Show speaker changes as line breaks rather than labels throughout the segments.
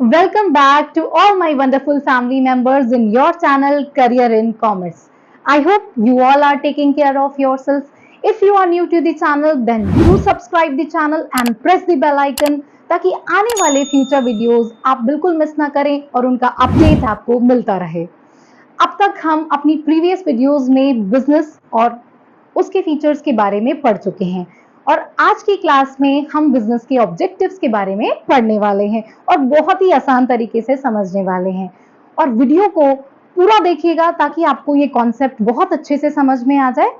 Welcome back to all my wonderful family members in your channel Career in Commerce. I hope you all are taking care of yourself. If you are new to the channel, then do subscribe the channel and press the bell icon ताकि आने वाले future videos आप बिल्कुल miss ना करें और उनका update आपको मिलता रहे। अब तक हम अपनी प्रीवियस वीडियोस में बिजनेस और उसके फीचर्स के बारे में पढ़ चुके हैं और आज की क्लास में हम बिजनेस के ऑब्जेक्टिव्स के बारे में पढ़ने वाले हैं और बहुत ही आसान तरीके से समझने वाले हैं। और वीडियो को पूरा देखिएगा ताकि आपको ये कॉन्सेप्ट बहुत अच्छे से समझ में आ जाए।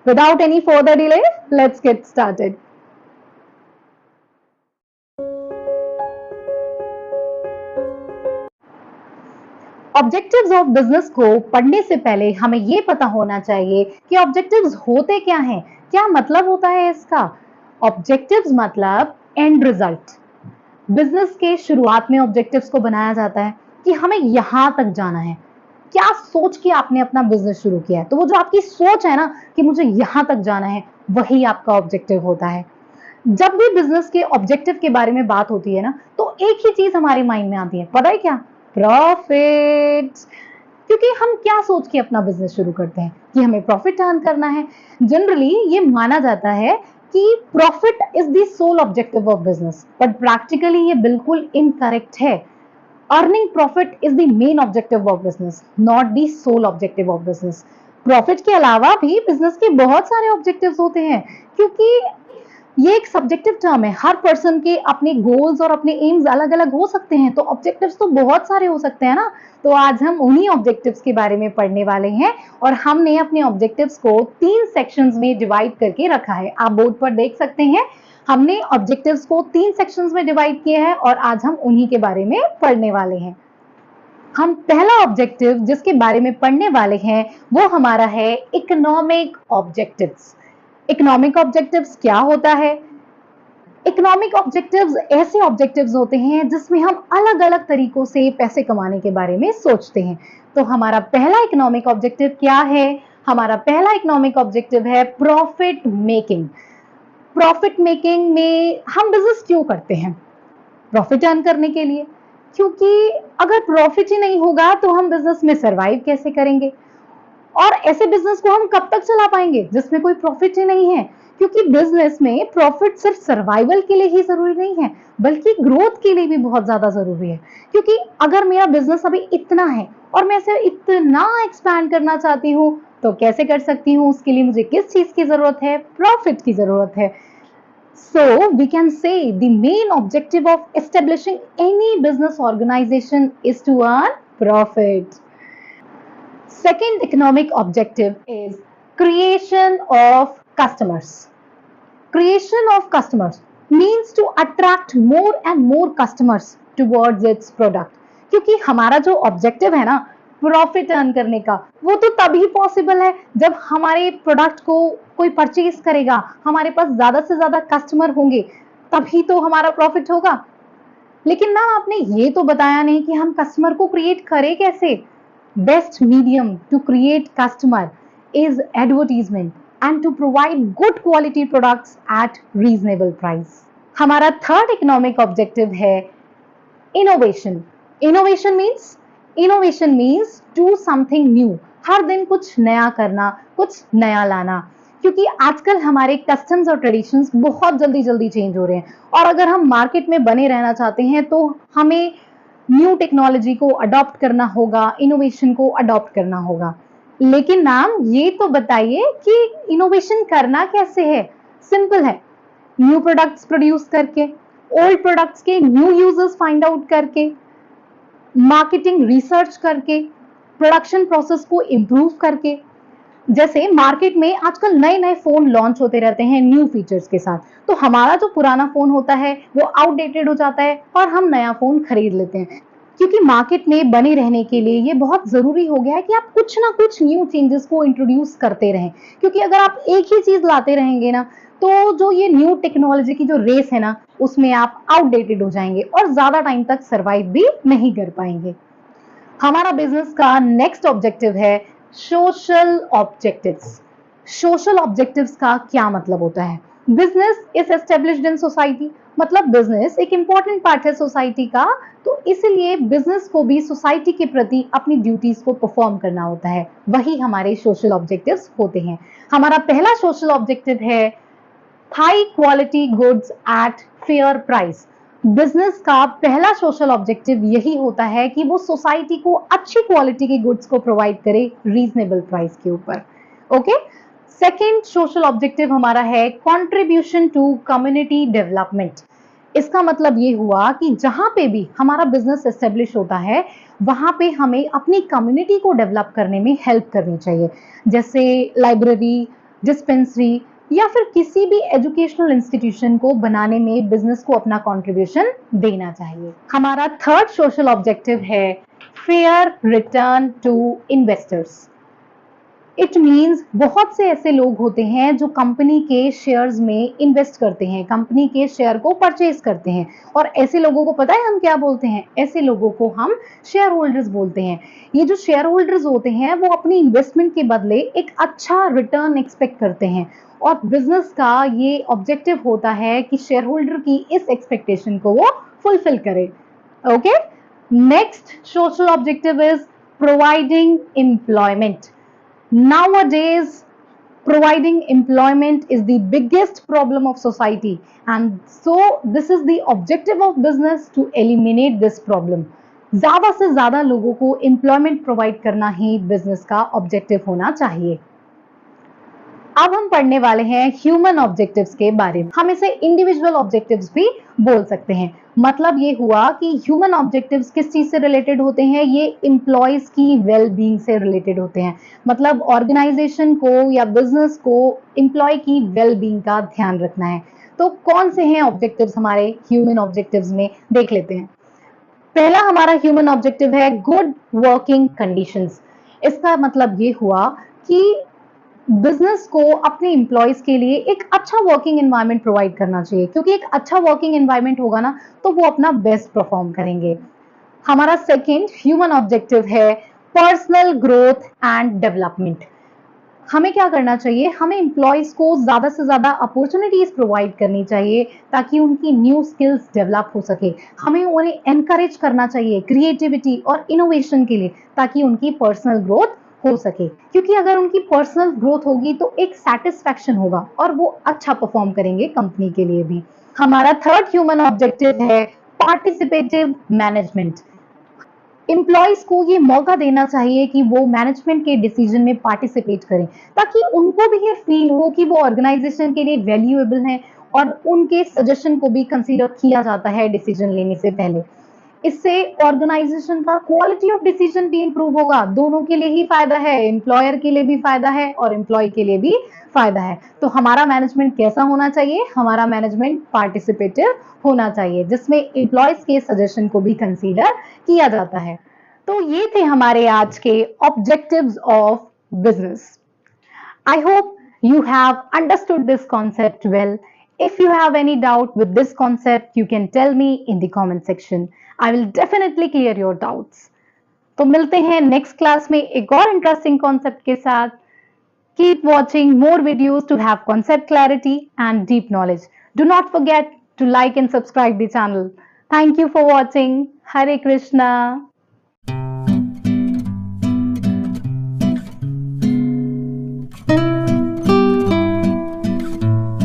Without any further delay, let's get started. Objectives of business को पढ़ने से पहले हमें ये पता होना चाहिए कि ऑब्जेक्टिव्स होते क्या हैं, क्या मतलब होता है इसका। ऑब्जेक्टिव्स मतलब एंड रिजल्ट। बिजनेस के शुरुआत में ऑब्जेक्टिव्स को बनाया जाता है कि हमें यहां तक जाना है। क्या सोच के आपने अपना बिजनेस शुरू किया है, तो वो जो आपकी सोच है ना कि मुझे यहां तक जाना है, वही आपका ऑब्जेक्टिव होता है। जब भी बिजनेस के ऑब्जेक्टिव के बारे में बात होती है ना, तो एक ही चीज हमारे माइंड में आती है, पता है क्या? प्रॉफिट। क्योंकि हम क्या सोच के अपना बिजनेस शुरू करते हैं कि हमें प्रॉफिट अर्न करना है। जनरली ये माना जाता है कि profit is the sole objective of business, but practically ये बिल्कुल इनकरेक्ट है। Earning profit is the main objective of business, not the sole objective of business. Profit के अलावा भी बिजनेस के बहुत सारे ऑब्जेक्टिव्स होते हैं, क्योंकि ये एक सब्जेक्टिव टर्म है। हर पर्सन के अपने गोल्स और अपने एम्स अलग अलग हो सकते हैं, तो ऑब्जेक्टिव्स तो बहुत सारे हो सकते हैं ना। तो आज हम उन्हीं ऑब्जेक्टिव्स के बारे में पढ़ने वाले हैं और हमने अपने ऑब्जेक्टिव्स को 3 सेक्शंस में डिवाइड करके रखा है। आप बोर्ड पर देख सकते हैं, हमने ऑब्जेक्टिव्स को 3 सेक्शंस में डिवाइड किया है और आज हम उन्हीं के बारे में पढ़ने वाले हैं। हम पहला ऑब्जेक्टिव जिसके बारे में पढ़ने वाले हैं वो हमारा है इकोनॉमिक ऑब्जेक्टिव्स। इकोनॉमिक ऑब्जेक्टिव्स क्या होता है? इकोनॉमिक ऑब्जेक्टिव्स ऐसे ऑब्जेक्टिव्स होते हैं जिसमें हम अलग अलग तरीकों से पैसे कमाने के बारे में सोचते हैं। तो हमारा पहला इकोनॉमिक ऑब्जेक्टिव क्या है? हमारा पहला इकोनॉमिक ऑब्जेक्टिव है प्रॉफिट मेकिंग। प्रॉफिट मेकिंग में हम बिजनेस क्यों करते हैं? प्रॉफिट अर्न करने के लिए, क्योंकि अगर प्रॉफिट ही नहीं होगा तो हम बिजनेस में सरवाइव कैसे करेंगे? और ऐसे बिजनेस को हम कब तक चला पाएंगे जिसमें कोई प्रॉफिट ही नहीं है? क्योंकि बिजनेस में प्रॉफिट सिर्फ सर्वाइवल के लिए ही जरूरी नहीं है, बल्कि ग्रोथ के लिए भी बहुत ज्यादा जरूरी है। क्योंकि अगर मेरा बिजनेस अभी इतना है और मैं इसे इतना एक्सपैंड करना चाहती हूँ, तो कैसे कर सकती हूँ? उसके लिए मुझे किस चीज की जरूरत है? प्रॉफिट की जरूरत है। So we can say the main objective of establishing any business organization is to earn profit. Second economic objective is creation of customers. Creation of customers means to attract more and more customers towards its product. क्योंकि हमारा जो objective है ना profit earn करने का, वो तो तभी पॉसिबल है जब हमारे प्रोडक्ट को कोई परचेज करेगा, हमारे पास ज्यादा से ज्यादा कस्टमर होंगे, तभी तो हमारा प्रॉफिट होगा। लेकिन ना आपने ये तो बताया नहीं कि हम कस्टमर को क्रिएट करें कैसे। Best medium to create customer is advertisement and to provide good quality products at reasonable price. हमारा थर्ड इकोनॉमिक ऑब्जेक्टिव है innovation. Innovation means do something new. हर दिन कुछ नया करना, कुछ नया लाना। क्योंकि आजकल हमारे कस्टम्स और ट्रेडिशंस बहुत जल्दी जल्दी चेंज हो रहे हैं और अगर हम मार्केट में बने रहना चाहते हैं तो हमें न्यू टेक्नोलॉजी को अडॉप्ट करना होगा, इनोवेशन को अडॉप्ट करना होगा। लेकिन नाम ये तो बताइए कि इनोवेशन करना कैसे है? सिंपल है, न्यू प्रोडक्ट्स प्रोड्यूस करके, ओल्ड प्रोडक्ट्स के न्यू यूजर्स फाइंड आउट करके, मार्केटिंग रिसर्च करके, प्रोडक्शन प्रोसेस को इंप्रूव करके। जैसे मार्केट में आजकल नए नए फोन लॉन्च होते रहते हैं न्यू फीचर्स के साथ, तो हमारा जो पुराना फोन होता है वो आउटडेटेड हो जाता है और हम नया फोन खरीद लेते हैं। क्योंकि मार्केट में बने रहने के लिए ये बहुत जरूरी हो गया है कि आप कुछ ना कुछ न्यू चेंजेस को इंट्रोड्यूस करते रहें। क्योंकि अगर आप एक ही चीज लाते रहेंगे ना, तो जो ये न्यू टेक्नोलॉजी की जो रेस है ना, उसमें आप आउटडेटेड हो जाएंगे और ज्यादा टाइम तक सरवाइव भी नहीं कर पाएंगे। हमारा बिजनेस का नेक्स्ट ऑब्जेक्टिव है सोशल ऑब्जेक्टिव्स। सोशल ऑब्जेक्टिव्स का क्या मतलब होता है? Business is established in society, मतलब बिजनेस एक इंपॉर्टेंट पार्ट है सोसाइटी का, तो इसलिए बिजनेस को भी सोसाइटी के प्रति अपनी ड्यूटीज को परफॉर्म करना होता है। वही हमारे सोशल ऑब्जेक्टिव्स होते हैं। हमारा पहला सोशल ऑब्जेक्टिव है high quality goods at fair price. Business का पहला सोशल ऑब्जेक्टिव यही होता है कि वो सोसाइटी को अच्छी क्वालिटी के गुड्स को प्रोवाइड करे रीजनेबल प्राइस के ऊपर। ओके, सेकेंड सोशल ऑब्जेक्टिव हमारा है कंट्रीब्यूशन टू कम्युनिटी डेवलपमेंट। इसका मतलब ये हुआ कि जहां पे भी हमारा बिजनेस एस्टेब्लिश होता है वहां पे हमें अपनी कम्युनिटी को डेवलप करने में हेल्प करनी चाहिए, जैसे लाइब्रेरी, डिस्पेंसरी या फिर किसी भी एजुकेशनल इंस्टीट्यूशन को बनाने में बिजनेस को अपना कंट्रीब्यूशन देना चाहिए। हमारा थर्ड सोशल ऑब्जेक्टिव है fair return to investors. It means बहुत से ऐसे लोग होते हैं जो कंपनी के शेयर्स में इन्वेस्ट करते हैं, कंपनी के शेयर को परचेज करते हैं, और ऐसे लोगों को पता है हम क्या बोलते हैं? ऐसे लोगों को हम शेयर होल्डर्स बोलते हैं। ये जो शेयर होल्डर्स होते हैं वो अपनी इन्वेस्टमेंट के बदले एक अच्छा रिटर्न एक्सपेक्ट करते हैं, और बिजनेस का ये ऑब्जेक्टिव होता है कि शेयर होल्डर की इस एक्सपेक्टेशन को वो फुलफिल करे। Okay, next social objective is providing employment. Nowadays, providing employment is the biggest problem of society, and so this is the objective of business to eliminate this problem. ज्यादा से ज्यादा लोगों को एम्प्लॉयमेंट प्रोवाइड करना ही business का objective होना चाहिए। अब हम पढ़ने वाले हैं ह्यूमन ऑब्जेक्टिव्स के बारे में। हम इसे इंडिविजुअल ऑब्जेक्टिव्स भी बोल सकते हैं। मतलब ये हुआ कि ह्यूमन ऑब्जेक्टिव्स किस चीज से रिलेटेड होते हैं? ये एम्प्लॉयज की वेल बीइंग से रिलेटेड होते हैं। मतलब ऑर्गेनाइजेशन को या बिजनेस को एम्प्लॉय की वेल बीइंग का ध्यान रखना है। तो कौन से हैं ऑब्जेक्टिव्स हमारे ह्यूमन ऑब्जेक्टिव्स में, देख लेते हैं। पहला हमारा ह्यूमन ऑब्जेक्टिव है गुड वर्किंग कंडीशंस। इसका मतलब ये हुआ कि बिजनेस को अपने एम्प्लॉयज के लिए एक अच्छा वर्किंग एनवायरनमेंट प्रोवाइड करना चाहिए, क्योंकि एक अच्छा वर्किंग एनवायरनमेंट होगा ना तो वो अपना बेस्ट परफॉर्म करेंगे। हमारा सेकंड ह्यूमन ऑब्जेक्टिव है पर्सनल ग्रोथ एंड डेवलपमेंट। हमें क्या करना चाहिए? हमें एम्प्लॉयज को ज्यादा से ज्यादा अपॉर्चुनिटीज प्रोवाइड करनी चाहिए ताकि उनकी न्यू स्किल्स डेवलप हो सके। हमें उन्हें एनकरेज करना चाहिए क्रिएटिविटी और इनोवेशन के लिए, ताकि उनकी पर्सनल ग्रोथ हो सके, क्योंकि अगर उनकी पर्सनल ग्रोथ होगी तो एक सेटिस्फैक्शन होगा और वो अच्छा परफॉर्म करेंगे कंपनी के लिए भी। हमारा थर्ड ह्यूमन ऑब्जेक्टिव है पार्टिसिपेटिव मैनेजमेंट। एम्प्लॉयज को ये मौका देना चाहिए कि वो मैनेजमेंट के डिसीजन में पार्टिसिपेट करें, ताकि उनको भी ये फील हो कि वो ऑर्गेनाइजेशन के लिए वैल्यूएबल हैं और उनके सजेशन को भी कंसीडर किया जाता है डिसीजन लेने से पहले। इससे ऑर्गेनाइजेशन का क्वालिटी ऑफ डिसीजन भी इंप्रूव होगा। दोनों के लिए ही फायदा है, एम्प्लॉयर के लिए भी फायदा है और एम्प्लॉय के लिए भी फायदा है। तो हमारा मैनेजमेंट कैसा होना चाहिए? हमारा मैनेजमेंट पार्टिसिपेटिव होना चाहिए, जिसमें एम्प्लॉयज के सजेशन को भी कंसीडर किया जाता है। तो ये थे हमारे आज के objectives of business. I hope you have understood this concept well. If you have any doubt with this concept, you can tell me in the comment section. I will definitely clear your doubts. तो मिलते हैं next class में एक और interesting concept के साथ। Keep watching more videos to have concept clarity and deep knowledge. Do not forget to like and subscribe the channel. Thank you for watching. Hare Krishna.